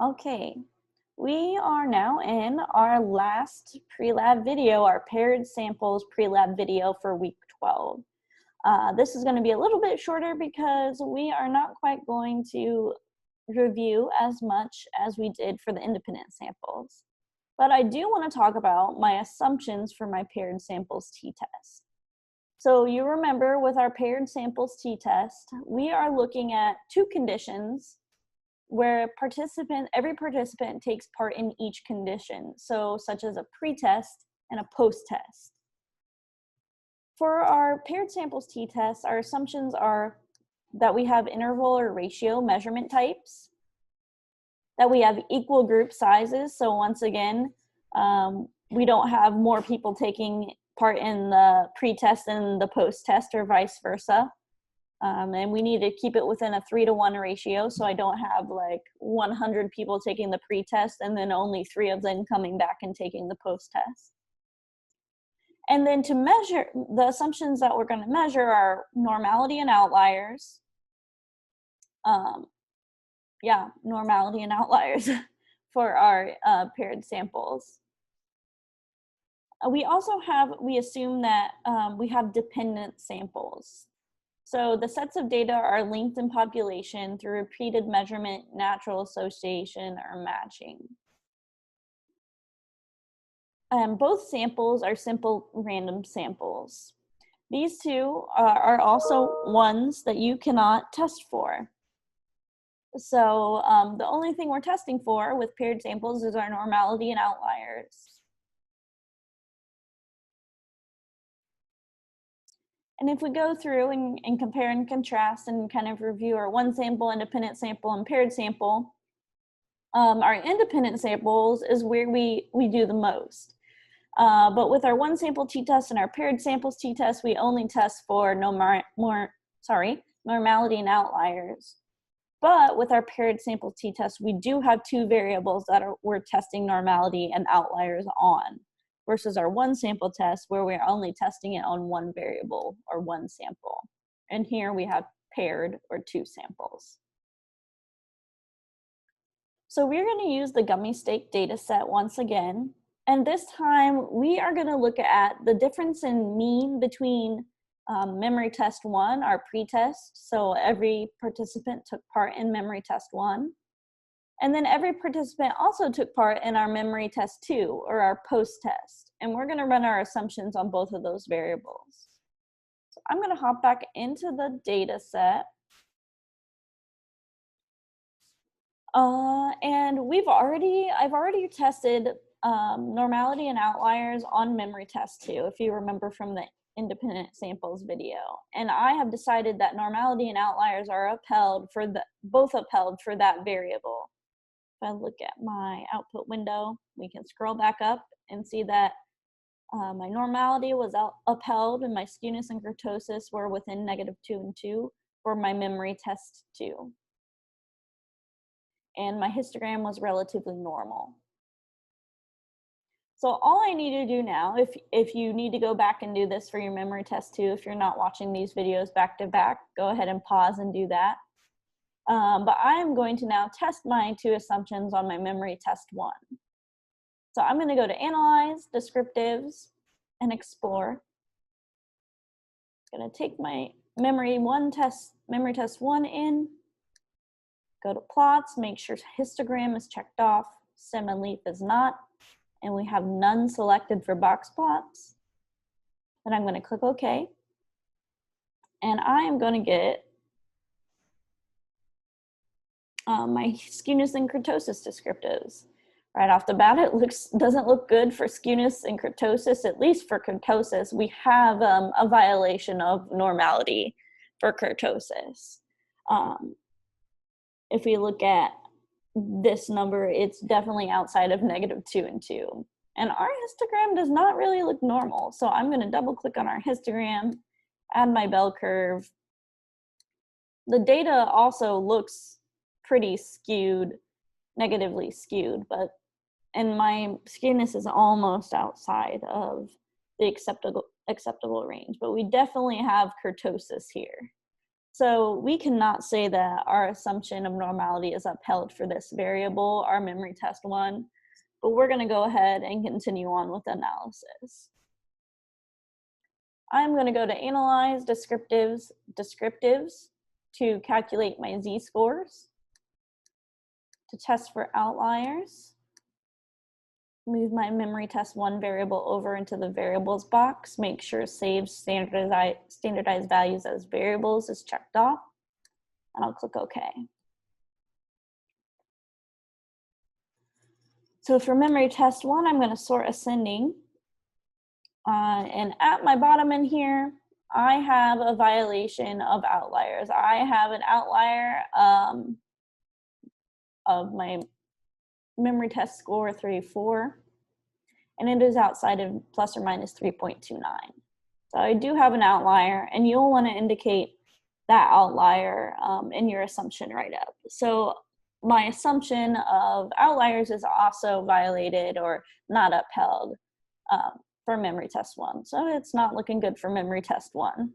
Okay, we are now in our last pre-lab video, our paired samples pre-lab video for week 12. This is going to be a little bit shorter because we are not quite going to review as much as we did for the independent samples. But I do want to talk about my assumptions for my paired samples t-test. So you remember with our paired samples t-test, we are looking at two conditions where every participant takes part in each condition, so such as a pre-test and a post-test. For our paired samples t-test, our assumptions are that we have interval or ratio measurement types, that we have equal group sizes, so once again, we don't have more people taking part in the pre-test than the post-test or vice versa. And we need to keep it within a 3-to-1 ratio, so I don't have like 100 people taking the pre-test and then only 3 of them coming back and taking the post-test. And then to measure, the assumptions that we're going to measure are normality and outliers. Normality and outliers for our paired samples. We assume that we have dependent samples. So the sets of data are linked in population through repeated measurement, natural association, or matching. Both samples are simple random samples. These two are also ones that you cannot test for. So the only thing we're testing for with paired samples is our normality and outliers. And if we go through and compare and contrast and kind of review our one sample, independent sample, and paired sample, our independent samples is where we do the most. But with our one sample t-test and our paired samples t-test, we only test for normality and outliers. But with our paired sample t-test, we do have two variables that we're testing normality and outliers on, versus our one sample test where we're only testing it on one variable or one sample. And here we have paired or two samples. So we're going to use the gummy stake data set once again. And this time we are going to look at the difference in mean between memory test 1, our pre-test. So every participant took part in memory test 1. And then every participant also took part in our memory test 2, or our post-test. And we're going to run our assumptions on both of those variables. So I'm going to hop back into the data set. And I've already tested normality and outliers on memory test 2, if you remember from the independent samples video. And I have decided that normality and outliers are both upheld for that variable. If I look at my output window, we can scroll back up and see that my normality was upheld and my skewness and kurtosis were within -2 and 2 for my memory test 2. And my histogram was relatively normal. So all I need to do now, if you need to go back and do this for your memory test 2, if you're not watching these videos back to back, go ahead and pause and do that. But I am going to now test my two assumptions on my memory test 1. So I'm going to go to Analyze, Descriptives, and Explore. I'm going to take my memory test 1 in, go to Plots, make sure histogram is checked off, stem and leaf is not, and we have none selected for box plots. Then I'm going to click OK. And I am going to get my skewness and kurtosis descriptives. Right off the bat, it doesn't look good for skewness and kurtosis. At least for kurtosis, we have a violation of normality for kurtosis. If we look at this number, it's definitely outside of -2 and 2. And our histogram does not really look normal. So I'm going to double click on our histogram, add my bell curve. The data also looks pretty skewed, negatively skewed, and my skewness is almost outside of the acceptable range, but we definitely have kurtosis here. So we cannot say that our assumption of normality is upheld for this variable, our memory test 1, but we're going to go ahead and continue on with the analysis. I'm going to go to Analyze, Descriptives to calculate my z-scores, to test for outliers, move my memory test 1 variable over into the variables box, make sure Save standardized values as variables is checked off, and I'll click OK. So for memory test 1, I'm going to sort ascending. And at my bottom in here, I have a violation of outliers. I have an outlier of my memory test score 34, and it is outside of plus or minus 3.29. So I do have an outlier, and you'll want to indicate that outlier in your assumption write-up. So my assumption of outliers is also violated or not upheld for memory test 1. So it's not looking good for memory test 1.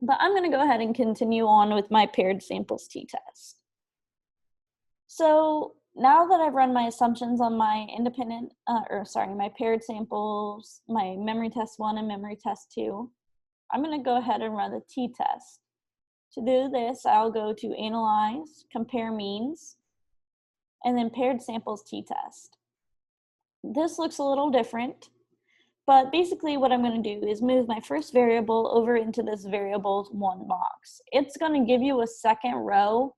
But I'm going to go ahead and continue on with my paired samples t-test. So now that I've run my assumptions on my my paired samples, my memory test 1 and memory test 2, I'm going to go ahead and run the t-test. To do this, I'll go to Analyze, Compare Means, and then Paired Samples t-test. This looks a little different, but basically what I'm going to do is move my first variable over into this variables 1 box. It's going to give you a second row.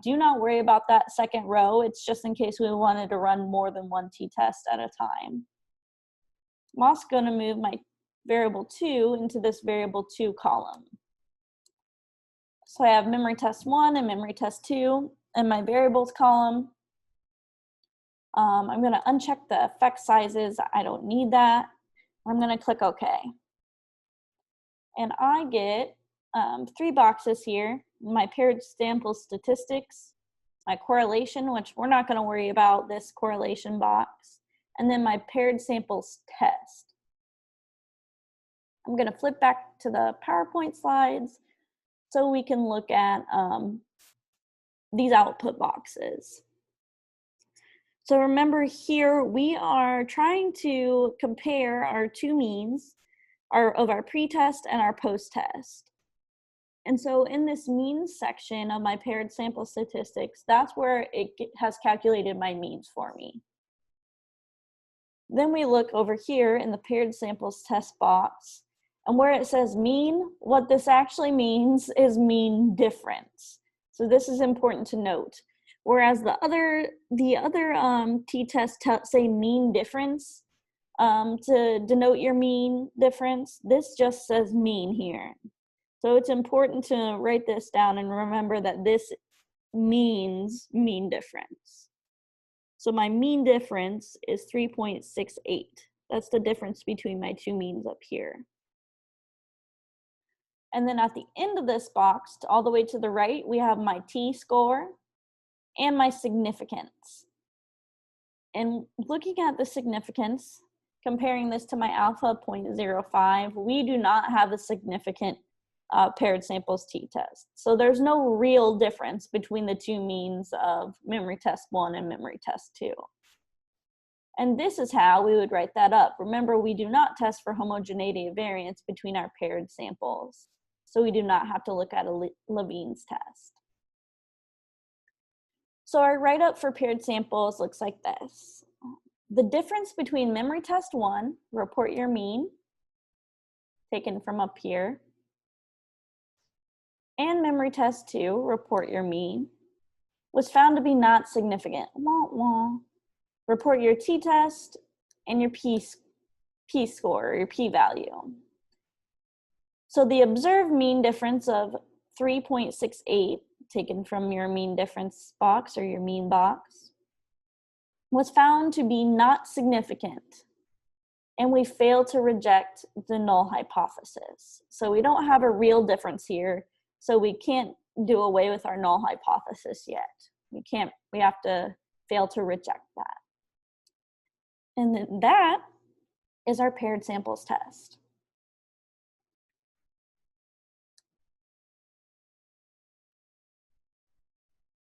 Do not worry about that second row. It's just in case we wanted to run more than one t-test at a time. I'm also going to move my variable 2 into this variable 2 column. So I have memory test 1 and memory test 2 in my variables column. I'm going to uncheck the effect sizes. I don't need that. I'm going to click OK. And I get 3 boxes here: my paired sample statistics, my correlation, which we're not going to worry about this correlation box, and then my paired samples test. I'm going to flip back to the PowerPoint slides so we can look at these output boxes. So remember here, we are trying to compare our 2 means of our pre-test and our post-test. And so in this means section of my paired sample statistics, that's where it has calculated my means for me. Then we look over here in the paired samples test box, and where it says mean, what this actually means is mean difference. So this is important to note. Whereas the other t-tests say mean difference to denote your mean difference, this just says mean here. So it's important to write this down and remember that this means mean difference. So my mean difference is 3.68. That's the difference between my 2 means up here. And then at the end of this box, all the way to the right, we have my t-score and my significance. And looking at the significance, comparing this to my alpha 0.05, we do not have a significant paired samples t-test. So there's no real difference between the 2 means of memory test 1 and memory test 2. And this is how we would write that up. Remember, we do not test for homogeneity of variance between our paired samples. So we do not have to look at a Levene's test. So our write-up for paired samples looks like this. The difference between memory test 1, report your mean, taken from up here, and memory test 2, report your mean, was found to be not significant. Wah, wah. Report your t-test and your p-score, or your p-value. So the observed mean difference of 3.68, taken from your mean difference box or your mean box, was found to be not significant, and we fail to reject the null hypothesis. So we don't have a real difference here, so we can't do away with our null hypothesis yet. We have to fail to reject that. And then that is our paired samples test.